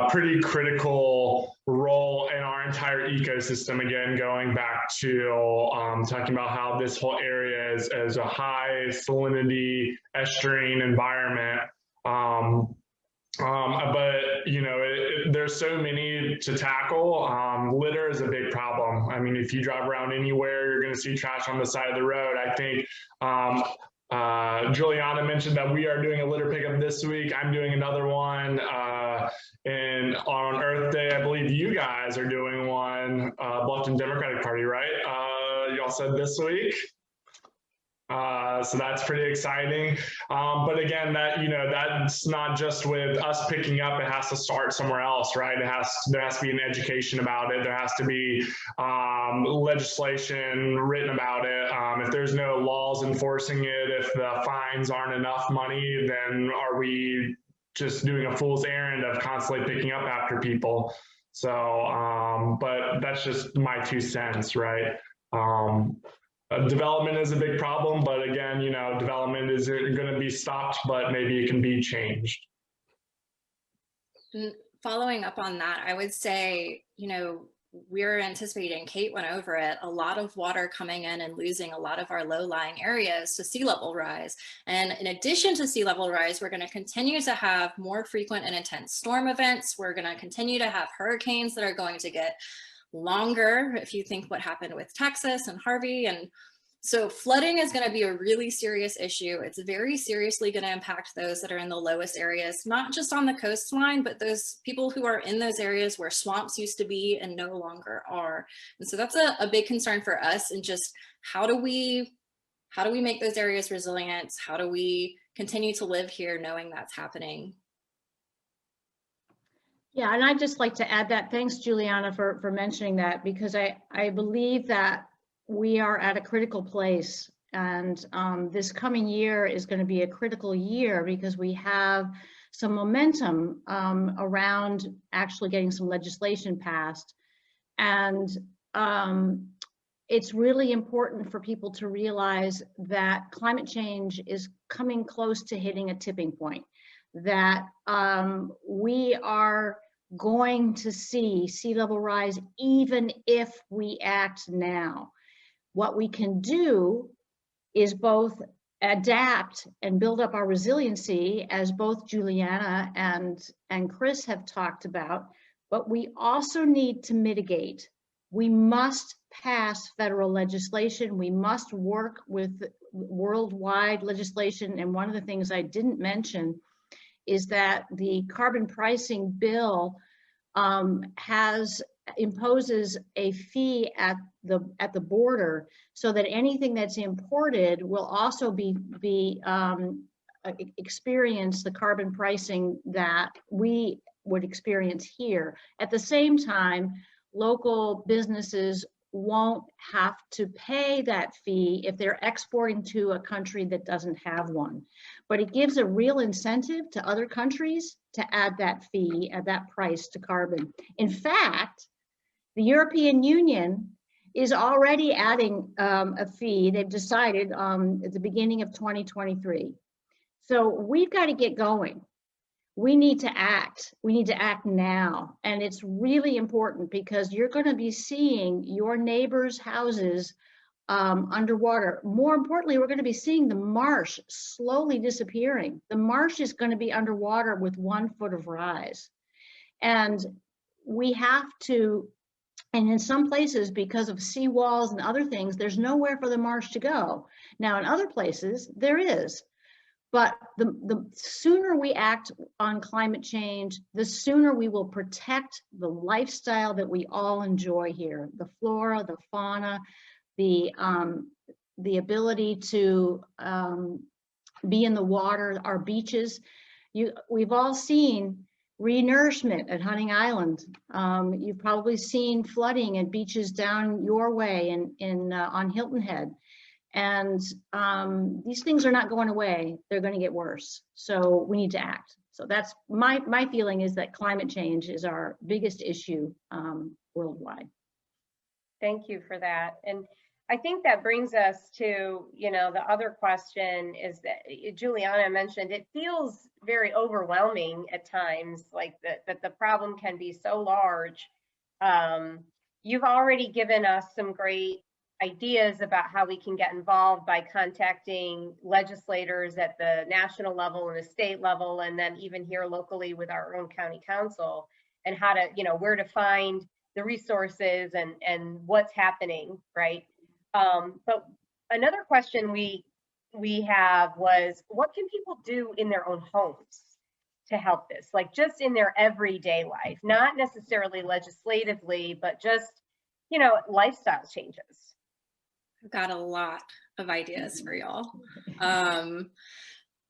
pretty critical role in our entire ecosystem. Again, going back to talking about how this whole area is a high salinity estuarine environment. But there's so many to tackle. Litter is a big problem. I mean, if you drive around anywhere, you're going to see trash on the side of the road. I think Juliana mentioned that we are doing a litter pickup this week. I'm doing another one. And on Earth Day, I believe you guys are doing one, Bluffton Democratic Party, right? Y'all said this week. So that's pretty exciting. But again, that's not just with us picking up, it has to start somewhere else, right? There has to be an education about it. There has to be legislation written about it. If there's no laws enforcing it, if the fines aren't enough money, then are we just doing a fool's errand of constantly picking up after people? So, but that's just my 2 cents, right? Development is a big problem, but again, development isn't going to be stopped, but maybe it can be changed. Following up on that, I would say, we're anticipating, Kate went over it, a lot of water coming in and losing a lot of our low-lying areas to sea level rise. And in addition to sea level rise, we're going to continue to have more frequent and intense storm events. We're going to continue to have hurricanes that are going to get longer, if you think what happened with Texas and Harvey. And so flooding is going to be a really serious issue. It's very seriously going to impact those that are in the lowest areas, not just on the coastline, but those people who are in those areas where swamps used to be and no longer are. And so that's a big concern for us. And just how do we make those areas resilient? How do we continue to live here knowing that's happening? Yeah, and I'd just like to add that. Thanks, Juliana, for mentioning that, because I believe that we are at a critical place, and this coming year is going to be a critical year because we have some momentum around actually getting some legislation passed. And it's really important for people to realize that climate change is coming close to hitting a tipping point, that we are going to see sea level rise even if we act now. What we can do is both adapt and build up our resiliency, as both Juliana and Chris have talked about, but we also need to mitigate. We must pass federal legislation. We must work with worldwide legislation. And one of the things I didn't mention is that the carbon pricing bill imposes a fee at the border, so that anything that's imported will also be experience the carbon pricing that we would experience here. At the same time, local businesses won't have to pay that fee if they're exporting to a country that doesn't have one. But it gives a real incentive to other countries to add that fee at that price to carbon. In fact, the European Union is already adding a fee. They've decided at the beginning of 2023. So we've got to get going. We need to act. We need to act now. And it's really important because you're going to be seeing your neighbors' houses underwater. More importantly, we're going to be seeing the marsh slowly disappearing. The marsh is going to be underwater with 1 foot of rise. And we have to, and in some places, because of seawalls and other things, there's nowhere for the marsh to go. Now, in other places, there is. But the sooner we act on climate change, the sooner we will protect the lifestyle that we all enjoy here. The flora, the fauna, the ability to be in the water, our beaches. We've all seen renourishment at Hunting Island. You've probably seen flooding at beaches down your way on Hilton Head. And these things are not going away. They're going to get worse. So we need to act. So that's my feeling, is that climate change is our biggest issue worldwide. Thank you for that. And I think that brings us to, the other question is that Juliana mentioned, it feels very overwhelming at times, like that the problem can be so large. You've already given us some great ideas about how we can get involved by contacting legislators at the national level and the state level, and then even here locally with our own county council, and how to, where to find the resources and what's happening, right? But another question we have was, what can people do in their own homes to help this? Like just in their everyday life, not necessarily legislatively, but just, lifestyle changes. I've got a lot of ideas for y'all.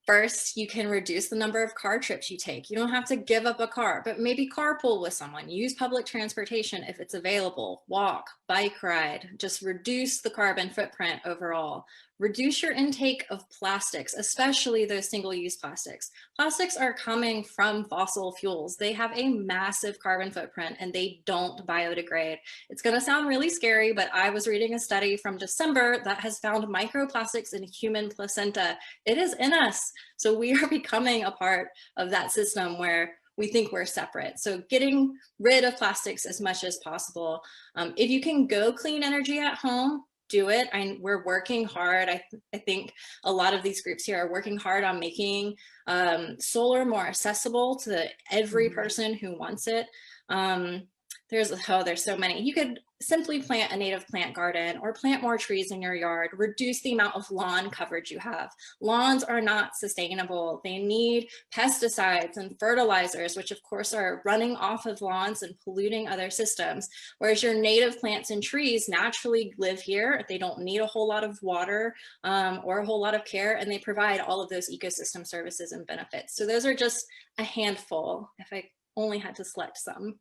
First, you can reduce the number of car trips you take. You don't have to give up a car, but maybe carpool with someone. Use public transportation if it's available. Walk, bike ride. Just reduce the carbon footprint overall. Reduce your intake of plastics, especially those single-use plastics. Plastics are coming from fossil fuels. They have a massive carbon footprint and they don't biodegrade. It's going to sound really scary, but I was reading a study from December that has found microplastics in human placenta. It is in us. So we are becoming a part of that system where we think we're separate. So getting rid of plastics as much as possible. If you can go clean energy at home, do it. We're working hard. I think a lot of these groups here are working hard on making solar more accessible to every person who wants it. There's so many. You could simply plant a native plant garden or plant more trees in your yard. Reduce the amount of lawn coverage you have. Lawns are not sustainable. They need pesticides and fertilizers, which of course are running off of lawns and polluting other systems. Whereas your native plants and trees naturally live here. They don't need a whole lot of water or a whole lot of care, and they provide all of those ecosystem services and benefits. So those are just a handful, if I only had to select some.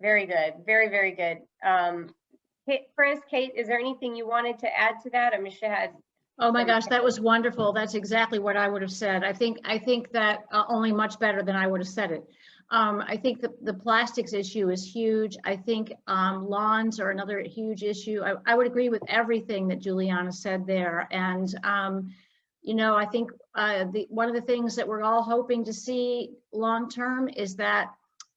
Very good. Very, very good. Chris, Kate, is there anything you wanted to add to that? I mean, she had. Oh my gosh, that was wonderful. That's exactly what I would have said. I think that only much better than I would have said it. I think the plastics issue is huge. I think lawns are another huge issue. I would agree with everything that Juliana said there. And, I think one of the things that we're all hoping to see long-term is that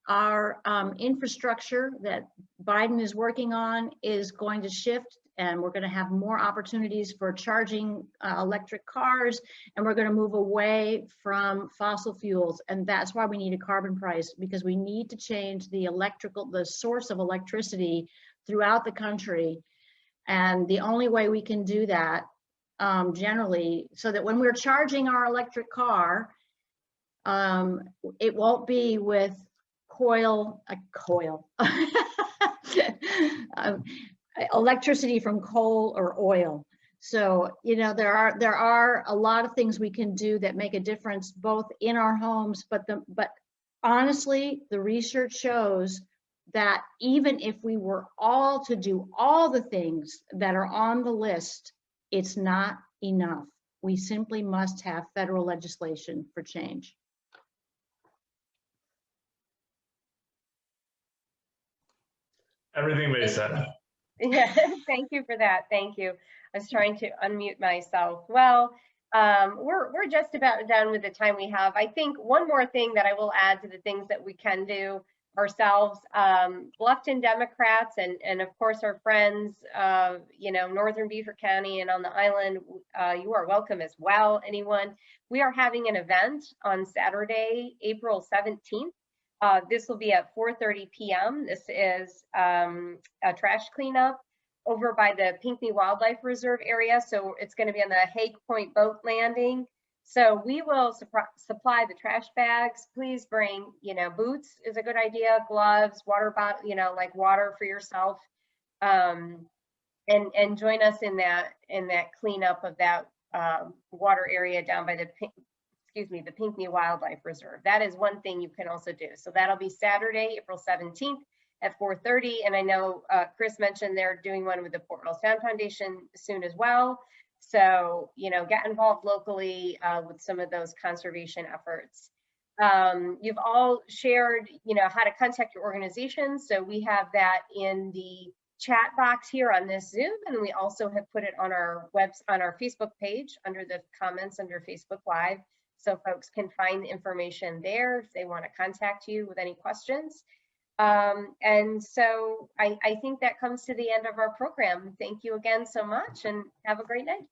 our infrastructure that Biden is working on is going to shift, and we're going to have more opportunities for charging electric cars, and we're going to move away from fossil fuels. And that's why we need a carbon price, because we need to change the source of electricity throughout the country. And the only way we can do that generally, so that when we're charging our electric car, it won't be with electricity from coal or oil. So, you know, there are a lot of things we can do that make a difference both in our homes, but honestly, the research shows that even if we were all to do all the things that are on the list, it's not enough. We simply must have federal legislation for change. Everything they said. Yeah, thank you for that. Thank you. I was trying to unmute myself. Well, we're just about done with the time we have. I think one more thing that I will add to the things that we can do ourselves, Bluffton Democrats and of course our friends, you know, Northern Beaufort County and on the island, you are welcome as well, anyone. We are having an event on Saturday, April 17th. This will be at 4:30 p.m. This is a trash cleanup over by the Pinckney Wildlife Reserve area. So it's going to be on the Hague Point boat landing. So we will supply the trash bags. Please bring, you know, boots is a good idea, gloves, water bottle, you know, like water for yourself, and join us in that cleanup of that water area down by the the Pinckney Wildlife Reserve. That is one thing you can also do. So that'll be Saturday, April 17th at 4:30. And I know Chris mentioned they're doing one with the Port Royal Sound Foundation soon as well. So, you know, get involved locally with some of those conservation efforts. You've all shared, you know, how to contact your organization. So we have that in the chat box here on this Zoom, and we also have put it on our on our Facebook page under the comments under Facebook Live. So folks can find the information there if they want to contact you with any questions. And so I think that comes to the end of our program. Thank you again so much and have a great night.